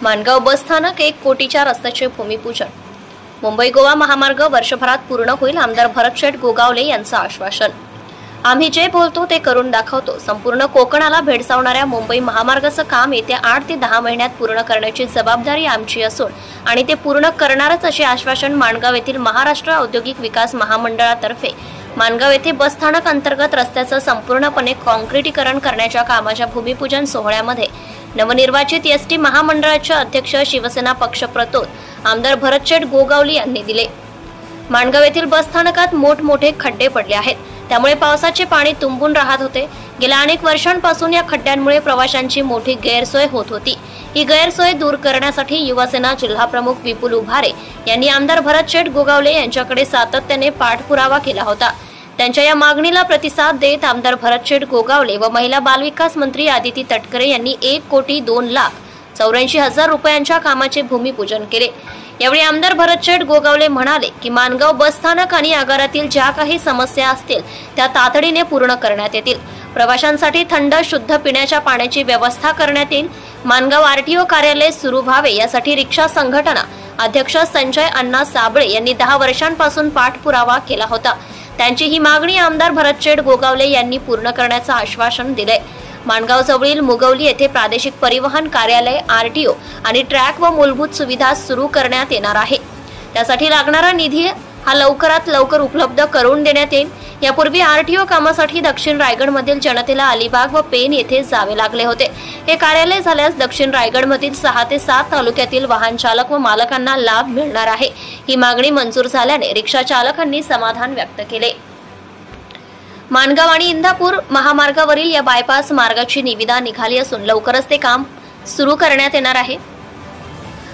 माणगाव बस स्थानक 1 कोटीच्या रस्त्याचे भूमिपूजन। मुंबई गोवा महामार्ग वर्षभरात पूर्ण होईल, आमदार भरतशेठ गोगावले यांचं आश्वासन। आम्ही जे बोलतो ते करून दाखवतो। संपूर्ण कोकणाला भेडसावणाऱ्या मुंबई महामार्गाचं काम येत्या 8 ते 10 महिन्यात पूर्ण करण्याची जबाबदारी आमची असून आणि ते पूर्ण करणारच असे आश्वासन माणगाव येथील महाराष्ट्र औद्योगिक विकास महामंडळातर्फे माणगाव येथे बस स्थानक अंतर्गत रस्त्याचं संपूर्णपणे काँक्रिटीकरण करण्याच्या कामाच्या भूमिपूजन सोहळ्यामध्ये नवनिर्वाचित एसटी महामंडळाचे अध्यक्ष शिवसेना पक्षप्रतोद आमदार भरतशेठ गोगावले यांनी दिले। माणगाव येथील बस स्थानकात मोठमोठे खड्डे पडले आहेत, त्यामुळे पावसाचे पाणी तुंबून राहत होते। गेल्या अनेक वर्षांपासून या खड्ड्यांमुळे प्रवाशांची मोठी गैरसोय होत होती। ही गैरसोय दूर करण्यासाठी युवासेना जिल्हाप्रमुख विपुल उभारे यांनी आमदार भरतशेठ गोगावले यांच्याकडे सातत्याने पाठपुरावा केला होता। त्यांच्या या मागणीला प्रतिसाद देत आमदार भरतशेठ गोगावले व महिला बालविकास मंत्री आदिती तटकरे यांनी 1,02,84,000 रुपयांच्या कामाचे भूमिपूजन केले। यावेळी आमदार भरतशेठ गोगावले म्हणाले की माणगाव बस स्थानक आणि आगारातील ज्या काही समस्या असतील त्या तातडीने पूर्ण करण्यात येतील। प्रवाशांसाठी थंड शुद्ध पिण्याच्या पाण्याची व्यवस्था करण्यात येईल। माणगाव आरटीओ कार्यालय सुरू व्हावे यासाठी रिक्षा संघटना अध्यक्ष संजय अण्णा साबळे यांनी 10 वर्षांपासून पाठपुरावा केला होता। त्यांची ही मागणी आमदार भरतशेठ गोगावले यांनी पूर्ण करण्याचं आश्वासन दिले। माणगाव जवळील मुगवली येथे प्रादेशिक परिवहन कार्यालय आरटीओ आणि ट्रॅक व मूलभूत सुविधा सुरू करण्यात येणार आहे। त्यासाठी लागणारा निधी हा लवकरात लवकर उपलब्ध करून देण्यात येईल। यापूर्वी आरटीओ कामासाठी दक्षिण रायगडमधील जनतेला अलिबाग व पेन येथे जावे लागले होते। हे कार्यालय झाल्यास दक्षिण रायगडमधील 6 ते 7 तालुक्यातील वाहन चालक व मालकांना लाभ मिळणार आहे। ही मागणी मंजूर झाल्याने रिक्षा चालकांनी समाधान व्यक्त केले। माणगाव आणि इंदापूर महामार्गावरील या बायपास मार्गाची निविदा निघाली असून लवकरच ते काम सुरू करण्यात येणार आहे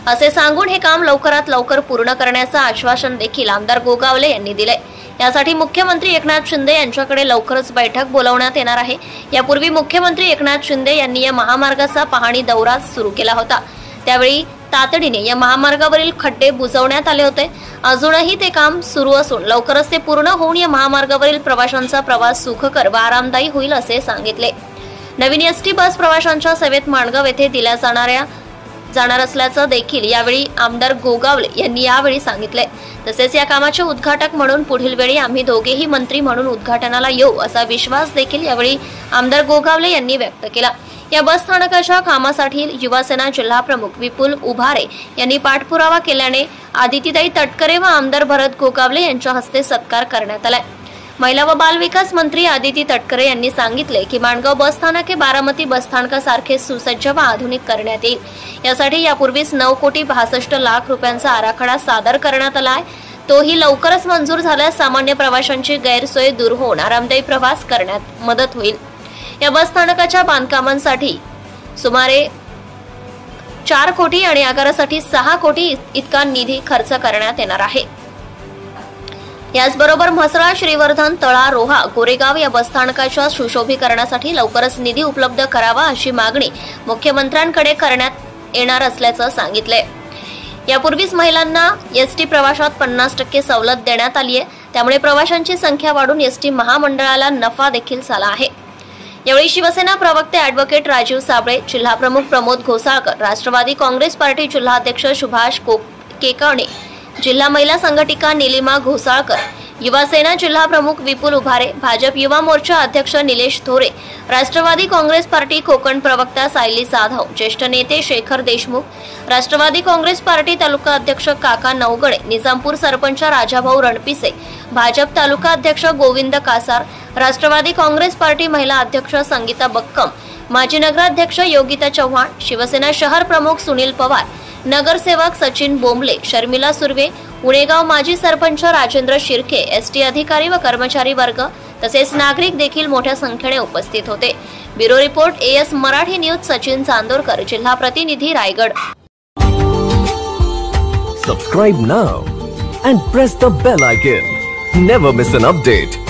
असे सांगून हे काम लवकरात लवकर पूर्ण करण्याचं आश्वासन देखील आमदार गोगावले यांनी दिले। यासाठी मुख्यमंत्री एकनाथ शिंदे यांच्याकडे लवकरच बैठक बोलावण्यात येणार आहे। यापूर्वी मुख्यमंत्री एकनाथ शिंदे यांनी या महामार्गाचा पाहणी दौरा सुरू केला होता। त्यावेळी तातडीने या महामार्गावरील खड्डे बुजवण्यात आले होते। अजूनही ते काम सुरू असून लवकरच ते पूर्ण होऊन या महामार्गावरील प्रवाशांचा प्रवास सुखकर व आरामदायी होईल असे सांगितले। नवीन एसटी बस प्रवाशांच्या सेवेत माणगाव येथे दिल्या जाणार असल्याचं देखील यावेळी आमदार गोगावले यांनी यावेळी सांगितले। तसेच या कामाचे उद्घाटक म्हणून पुढील वेळी आम्ही दोघेही मंत्री म्हणून उद्घाटनाला येऊ असा विश्वास देखील यावेळी आमदार गोगावले यांनी व्यक्त केला। या बस स्थानकाच्या कामासाठी युवासेना जिल्हाप्रमुख विपुल उभारे यांनी पाठपुरावा केल्याने आदितीताई तटकरे व आमदार भरत गोगावले यांच्या हस्ते सत्कार करण्यात आला। महिला व बालविकास मंत्री आदिती तटकरे यांनी सांगितले की माणगाव बस स्थानक हे बारामती बस स्थानकासारखे सुसज्ज व आधुनिक करण्यात येईल। यासाठी यापूर्वीच 9,62,00,000 रुपयांचा आराखडा सादर करण्यात आला आहे। तोही लवकरच मंजूर झाल्यास सामान्य प्रवाशांची गैरसोय दूर होऊन आरामदायी प्रवास करण्यात मदत होईल। या बस स्थानकाच्या बांधकामांसाठी सुमारे 4 कोटी आणि आगारासाठी 6 कोटी इतका निधी खर्च करण्यात येणार आहे। याचबरोबर म्हसळा, श्रीवर्धन, तळा, रोहा, गोरेगाव या बसस्थानकाच्या सुशोभीकरणासाठी लवकरच निधी उपलब्ध करावा अशी मागणी मुख्यमंत्र्यांकडे करण्यात येणार असल्याचं सांगितले। यापूर्वीच महिलांना एसटी प्रवासात 50% सवलत देण्यात आली आहे, त्यामुळे प्रवाशांची संख्या वाढून एसटी महामंडळाला नफा देखील झाला आहे। यावेळी शिवसेना प्रवक्ते ॲडव्होकेट राजीव साबळे, जिल्हाप्रमुख प्रमोद घोसाळकर, राष्ट्रवादी काँग्रेस पार्टी जिल्हाध्यक्ष सुभाष केकाणे, जिल्हा महिला संघटिका निलिमा घोसाळकर, युवासेना जिल्हाप्रमुख विपुल उभारे, भाजप युवा मोर्चा अध्यक्ष निलेश थोरे, राष्ट्रवादी काँग्रेस पार्टी कोकण प्रवक्ता सायली जाधव, ज्येष्ठ नेते शेखर देशमुख, राष्ट्रवादी काँग्रेस पार्टी तालुका अध्यक्ष काका नवगणे, निजामपूर सरपंच राजाभाऊ रणपिसे, भाजप तालुका अध्यक्ष गोविंद कासार, राष्ट्रवादी काँग्रेस पार्टी महिला अध्यक्ष संगीता बक्कम, माजी नगराध्यक्ष योगिता चव्हाण, शिवसेना शहर प्रमुख सुनील पवार, नगरसेवक सचिन बोंबले, शर्मिला सुर्वे, उणेगाव माजी सरपंच राजेंद्र शिर्के, एसटी अधिकारी व कर्मचारी वर्ग तसेच नागरिक देखील मोठ्या संख्येने उपस्थित होते। Bureau report AS Marathi news, Sachin Chandorkar, जिल्हा प्रतिनिधी, Raigad. Subscribe now and press the bell icon. Never miss an update.